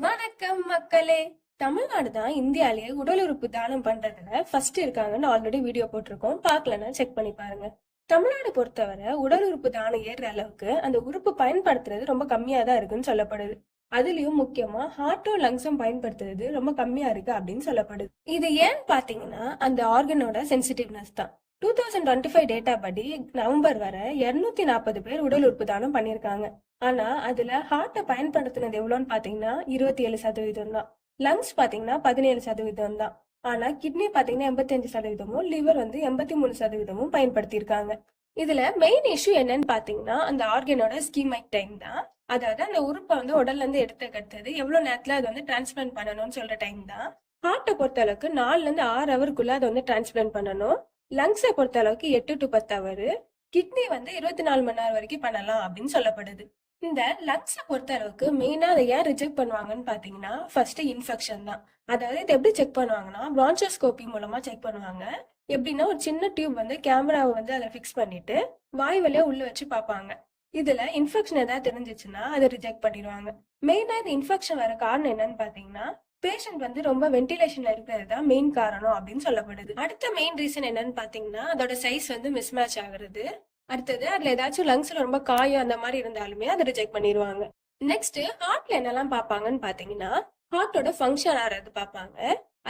வணக்கம் மக்களே. தமிழ்நாடு தான் இந்தியாலேயே உடல் உறுப்பு தானம் பண்றதுல ஃபர்ஸ்ட் இருக்காங்கன்னு ஆல்ரெடி வீடியோ போட்டிருக்கோம். பார்க்கலன்னா செக் பண்ணி பாருங்க. தமிழ்நாடு பொறுத்தவரை உடல் உறுப்பு தானம் ஏறுற அளவுக்கு அந்த உறுப்பு பயன்படுத்துறது ரொம்ப கம்மியா தான் இருக்குன்னு சொல்லப்படுது. அதுலயும் முக்கியமா ஹார்ட்டும் லங்ஸும் பயன்படுத்துறது ரொம்ப கம்மியா இருக்கு அப்படின்னு சொல்லப்படுது. இது ஏன்னு பாத்தீங்கன்னா அந்த ஆர்கனோட சென்சிட்டிவ்னஸ் தான். 2025 டேட்டா படி நவம்பர் வரை 240 பேர் உடல் உறுப்பு தானம் பண்ணிருக்காங்க. ஆனா அதுல ஹார்ட்டை பயன்படுத்தினது எவ்வளவுன்னு பாத்தீங்கன்னா 27% தான். லங்ஸ் பாத்தீங்கன்னா 17% தான். ஆனா கிட்னி பாத்தீங்கன்னா 85%, லிவர் வந்து 83%, பயன்படுத்தி இருக்காங்க. இதுல மெயின் இஷ்யூ என்னன்னு பாத்தீங்கன்னா அந்த ஆர்கனோட ஸ்கீமைக் டைம் தான். அதாவது அந்த உறுப்பை வந்து உடல்ல இருந்து எடுத்துக்கிறது எவ்வளவு நேரத்துல அது வந்து டிரான்ஸ்பிளான்ட் பண்ணணும்னு சொல்ற டைம் தான். ஹார்ட்டை பொறுத்த அளவுக்கு 4ல இருந்து 6 ஹவருக்குள்ள அதை வந்து டிரான்ஸ்பிளான்ட் பண்ணணும். லங்ஸை பொறுத்த அளவுக்கு 8 to 10 ஹவர். கிட்னி வந்து 24 மணி நேரம் வரைக்கும் பண்ணலாம் அப்படின்னு சொல்லப்படுது. இந்த லங்ஸை பொறுத்த அளவுக்கு மெயினா அதை ஏன் ரிஜெக்ட் பண்ணுவாங்கன்னு பாத்தீங்கன்னா ஃபர்ஸ்ட் இன்ஃபெக்ஷன் தான். அதாவது இது எப்படி செக் பண்ணுவாங்கன்னா பிரான்சோஸ்கோபி மூலமா செக் பண்ணுவாங்க. எப்படின்னா ஒரு சின்ன டியூப் வந்து கேமராவை வந்து அதை ஃபிக்ஸ் பண்ணிட்டு வாய் வழியா உள்ள வச்சு பார்ப்பாங்க. இதுல இன்ஃபெக்ஷன் ஏதாவது தெரிஞ்சிச்சுன்னா அதை ரிஜெக்ட் பண்ணிடுவாங்க. மெயினா இந்த இன்ஃபெக்ஷன் வர காரணம் என்னன்னு பாத்தீங்கன்னா பேஷண்ட் வந்து ரொம்ப வென்டிலேஷன்ல இருக்கிறது தான் மெயின் காரணம் அப்படின்னு சொல்லப்படுது. அடுத்த மெயின் ரீசன் என்னன்னு பாத்தீங்கன்னா அதோட சைஸ் வந்து மிஸ்மேட்ச் ஆகுறது. அடுத்தது அதுல ஏதாச்சும் லங்ஸ்ல ரொம்ப காயம் அந்த மாதிரி இருந்தாலுமே அதை ரிஜெக்ட் பண்ணிடுவாங்க. நெக்ஸ்ட் ஹார்ட்ல என்னெல்லாம் பார்ப்பாங்கன்னு பாத்தீங்கன்னா ஹார்ட்டோட ஃபங்க்ஷன் ஆறது பார்ப்பாங்க.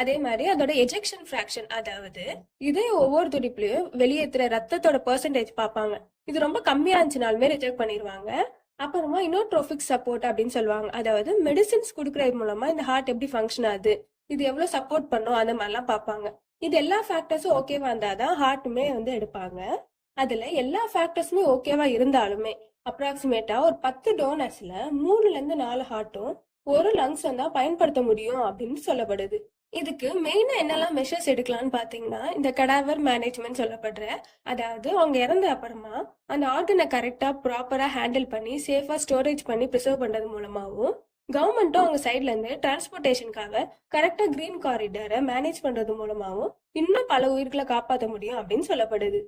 அதே மாதிரி அதோட எஜெக்ஷன் ஃபிராக்ஷன், அதாவது இதே ஒவ்வொரு துடிப்புலயும் வெளியேற்றுற ரத்தத்தோட பெர்சன்டேஜ் பார்ப்பாங்க. இது ரொம்ப கம்மியா இருந்துச்சுனாலுமே ரிஜெக்ட் பண்ணிடுவாங்க. அப்புறமா இனோட்ரோபிக் சப்போர்ட் அப்படின்னு சொல்லுவாங்க. அதாவது மெடிசின்ஸ் கொடுக்கறது மூலமா இந்த ஹார்ட் எப்படி ஃபங்க்ஷன் ஆகுது, இது எவ்வளவு சப்போர்ட் பண்ணும், அந்த மாதிரிலாம் பார்ப்பாங்க. இது எல்லா ஃபேக்டர்ஸும் ஓகேவா இருந்தாதான் ஹார்ட்டுமே வந்து எடுப்பாங்க. அதுல எல்லா ஃபேக்டர்ஸுமே ஓகேவா இருந்தாலுமே அப்ராக்சிமேட்டா ஒரு 10 டோனர்ஸ்ல 3ல இருந்து 4 ஹார்ட்டும் ஒரு லங்ஸ் தான் பயன்படுத்த முடியும் அப்படின்னு சொல்லப்படுது. இதுக்கு மெயினா என்னெல்லாம் மெஷர்ஸ் எடுக்கலாம்னு பாத்தீங்கன்னா இந்த கடாவர் மேனேஜ்மெண்ட் சொல்லப்படுற, அதாவது அவங்க இறந்த அப்புறமா அந்த ஆர்கனை கரெக்டா ப்ராப்பரா ஹேண்டில் பண்ணி சேஃபா ஸ்டோரேஜ் பண்ணி ப்ரிசர்வ் பண்றது மூலமாவும் கவர்மெண்ட்டும் அவங்க சைட்ல இருந்து டிரான்ஸ்போர்டேஷனுக்காக கரெக்டா கிரீன் காரிடாரை மேனேஜ் பண்றது மூலமாவும் இன்னும் பல உயிர்களை காப்பாற்ற முடியும் அப்படின்னு சொல்லப்படுது.